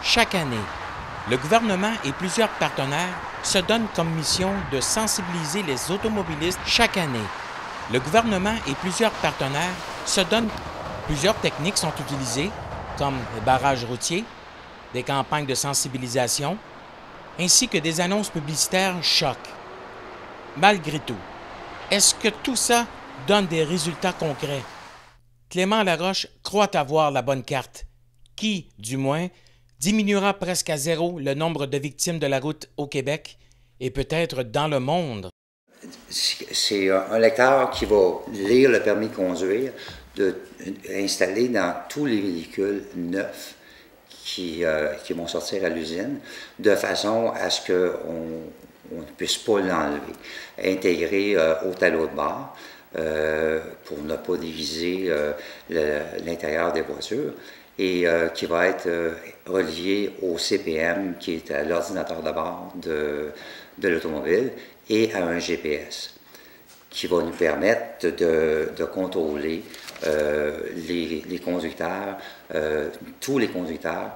Chaque année, le gouvernement et plusieurs partenaires se donnent comme mission de sensibiliser les automobilistes chaque année. Le gouvernement et plusieurs partenaires se donnent. Plusieurs techniques sont utilisées, comme les barrages routiers, des campagnes de sensibilisation, ainsi que des annonces publicitaires choc. Malgré tout, est-ce que tout ça donne des résultats concrets? Clément Laroche croit avoir la bonne carte, qui, du moins, diminuera presque à zéro le nombre de victimes de la route au Québec et peut-être dans le monde. C'est un lecteur qui va lire le permis de conduire, installé dans tous les véhicules neufs qui vont sortir à l'usine, de façon à ce qu'on ne puisse pas l'enlever. Intégré au talon de bord pour ne pas diviser l'intérieur des voitures, et qui va être relié au CPM, qui est à l'ordinateur de bord de l'automobile, et à un GPS, qui va nous permettre de contrôler les conducteurs, tous les conducteurs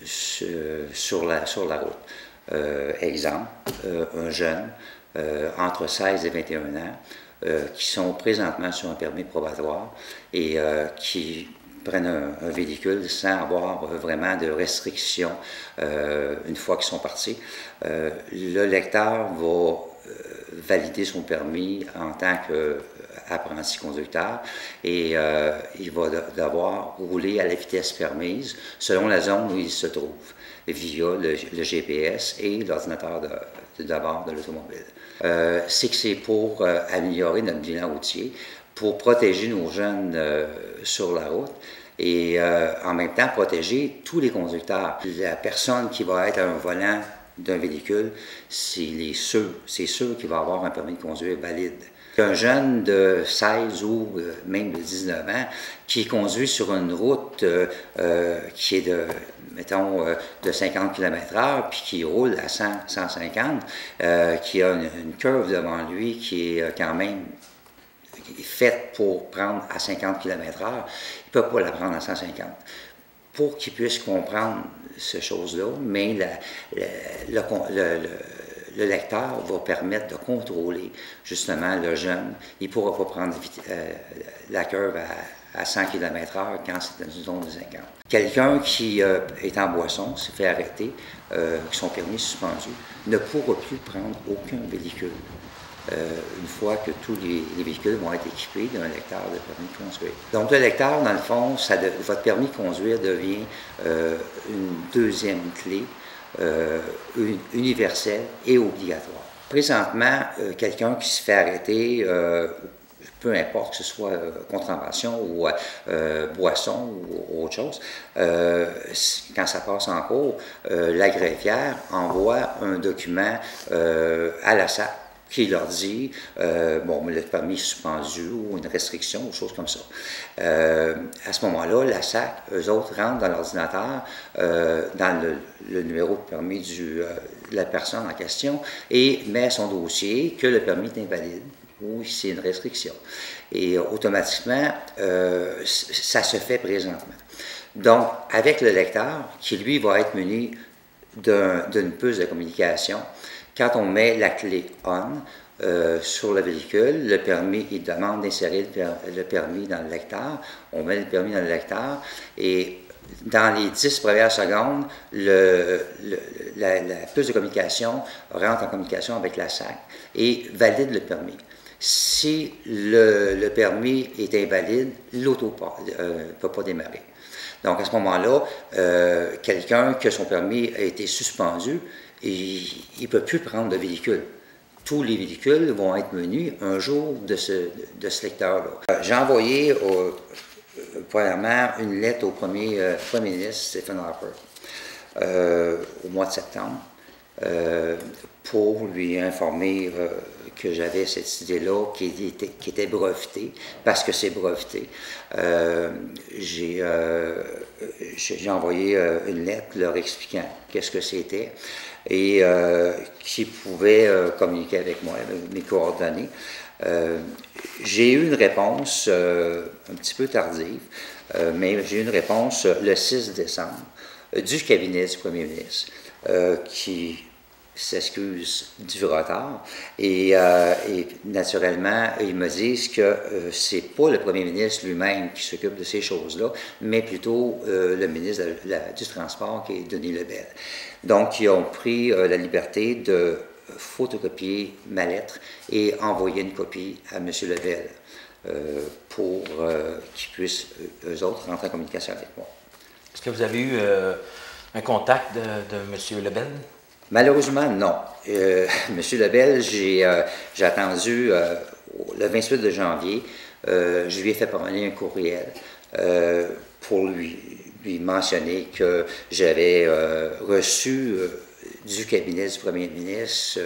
sur la route. Exemple, un jeune entre 16 et 21 ans qui sont présentement sur un permis probatoire et qui prennent un véhicule sans avoir vraiment de restrictions une fois qu'ils sont partis. Le lecteur va valider son permis en tant qu'apprenti conducteur et il va devoir rouler à la vitesse permise selon la zone où il se trouve via le GPS et l'ordinateur de bord de l'automobile. C'est pour améliorer notre bilan routier, pour protéger nos jeunes sur la route et en même temps protéger tous les conducteurs. La personne qui va être à un volant d'un véhicule, c'est sûr qu'il va avoir un permis de conduire valide. Un jeune de 16 ou même de 19 ans qui conduit sur une route qui est de, mettons, de 50 km/h, puis qui roule à 100, 150, qui a une curve devant lui qui est quand même faite pour prendre à 50 km/h, il ne peut pas la prendre à 150. Pour qu'il puisse comprendre ces choses-là, mais le lecteur va permettre de contrôler justement le jeune. Il ne pourra pas prendre la curve à 100 km/h quand c'est dans une zone de 50. Quelqu'un qui est en boisson, s'est fait arrêter, son permis suspendu, ne pourra plus prendre aucun véhicule. Une fois que tous les véhicules vont être équipés d'un lecteur de permis de conduire. Donc le lecteur, dans le fond, votre permis de conduire devient une deuxième clé universelle et obligatoire. Présentement, quelqu'un qui se fait arrêter, peu importe que ce soit contravention ou boisson ou autre chose, quand ça passe en cours, la greffière envoie un document à la SAC qui leur dit, le permis est suspendu ou une restriction, ou choses comme ça. À ce moment-là, la SAC, eux autres, rentrent dans l'ordinateur, dans le numéro de permis de la personne en question, et met son dossier que le permis est invalide ou c'est une restriction. Et automatiquement, ça se fait présentement. Donc, avec le lecteur, qui lui va être muni d'une puce de communication, quand on met la clé ON sur le véhicule, le permis, il demande d'insérer le permis dans le lecteur. On met le permis dans le lecteur et dans les 10 premières secondes, la puce de communication rentre en communication avec la SAC et valide le permis. Si le permis est invalide, l'auto ne peut pas démarrer. Donc à ce moment-là, quelqu'un que son permis a été suspendu, il ne peut plus prendre de véhicule. Tous les véhicules vont être munis un jour de ce lecteur-là. J'ai envoyé premièrement une lettre au premier ministre, Stephen Harper, au mois de septembre, pour lui informer que j'avais cette idée-là qui était brevetée, parce que c'est breveté. J'ai envoyé une lettre leur expliquant qu'est-ce que c'était et qui pouvait communiquer avec moi, avec mes coordonnées. J'ai eu une réponse un petit peu tardive, mais j'ai eu une réponse le 6 décembre du cabinet du premier ministre qui s'excuse du retard et naturellement, ils me disent que c'est pas le premier ministre lui-même qui s'occupe de ces choses-là, mais plutôt le ministre du Transport qui est Denis Lebel. Donc, ils ont pris la liberté de photocopier ma lettre et envoyer une copie à M. Lebel pour qu'ils puissent, eux autres, rentrer en communication avec moi. Est-ce que vous avez eu un contact de M. Lebel? Malheureusement, non. M. Lebel, j'ai attendu le 28 de janvier. Je lui ai fait parvenir un courriel pour lui mentionner que j'avais reçu du cabinet du premier ministre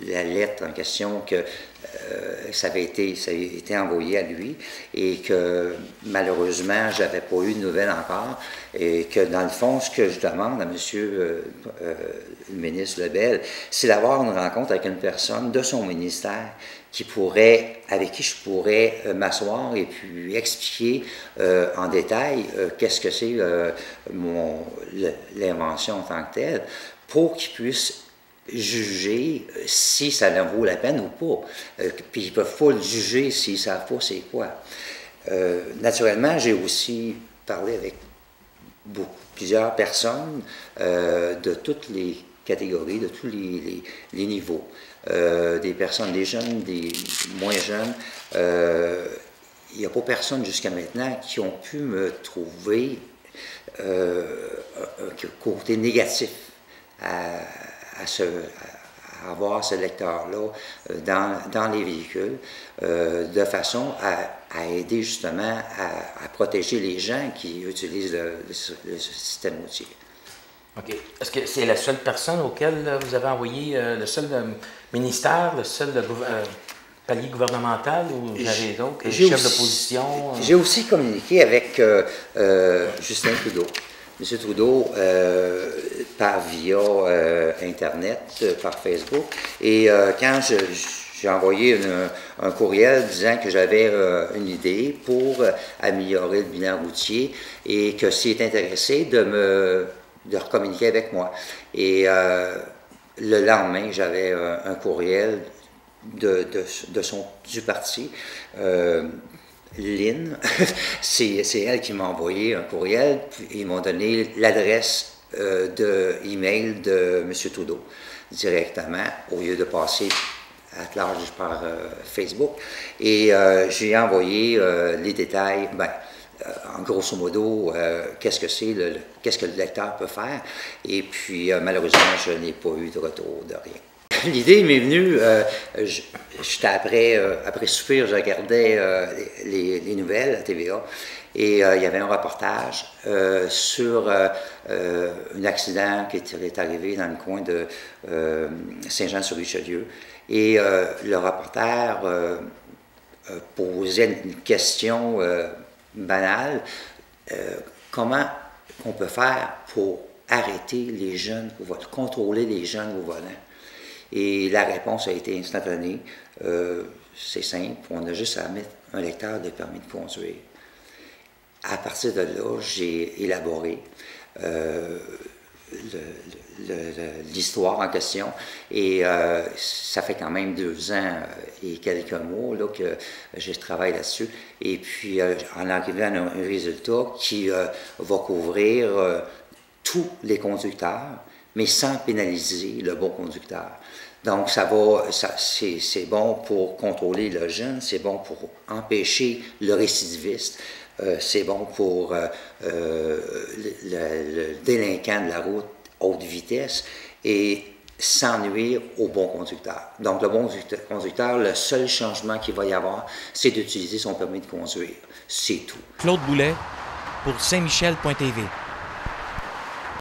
la lettre en question, que ça avait été envoyé à lui et que malheureusement, je n'avais pas eu de nouvelles encore et que dans le fond, ce que je demande à M. le ministre Lebel, c'est d'avoir une rencontre avec une personne de son ministère avec qui je pourrais m'asseoir et puis expliquer en détail qu'est-ce que c'est l'invention en tant que telle, pour qu'ils puissent juger si ça en vaut la peine ou pas. Puis ils ne peuvent pas le juger s'ils ne savent pas c'est quoi. Naturellement, j'ai aussi parlé avec plusieurs personnes de toutes les catégories, de tous les niveaux. Des personnes, des jeunes, des moins jeunes. Il n'y a pas personne jusqu'à maintenant qui ont pu me trouver un côté négatif à avoir ce lecteur-là dans les véhicules, de façon à aider justement à protéger les gens qui utilisent le système routier. OK. Est-ce que c'est la seule personne auquel vous avez envoyé, le seul ministère, le seul palier gouvernemental, ou vous avez d'autres, chefs d'opposition? J'ai aussi communiqué avec Justin Trudeau. M. Trudeau, via Internet, par Facebook. Et quand j'ai envoyé un courriel disant que j'avais une idée pour améliorer le bilan routier et que s'il est intéressé de recommuniquer avec moi. Et le lendemain, j'avais un courriel du parti. Lynn, c'est elle qui m'a envoyé un courriel, puis ils m'ont donné l'adresse d'email de M. Trudeau directement, au lieu de passer à large par Facebook. Et j'ai envoyé les détails, en grosso modo, qu'est-ce que le lecteur peut faire. Et puis, malheureusement, je n'ai pas eu de retour de rien. L'idée m'est venue, j'étais après souper, je regardais les nouvelles à TVA et il y avait un reportage sur un accident qui est arrivé dans le coin de Saint-Jean-sur-Richelieu. Et le reporter posait une question banale, comment on peut faire pour arrêter les jeunes, contrôler les jeunes au volant? Et la réponse a été instantanée. C'est simple, on a juste à mettre un lecteur de permis de conduire. À partir de là, j'ai élaboré l'histoire en question et ça fait quand même 2 ans et quelques mois là, que je travaille là-dessus. Et puis, en arrivant à un résultat qui va couvrir tous les conducteurs, mais sans pénaliser le bon conducteur. Donc, c'est bon pour contrôler le jeune, c'est bon pour empêcher le récidiviste, c'est bon pour le délinquant de la route haute vitesse et sans nuire au bon conducteur. Donc, le bon conducteur, le seul changement qu'il va y avoir, c'est d'utiliser son permis de conduire. C'est tout. Claude Boulet pour Saint-Michel.tv.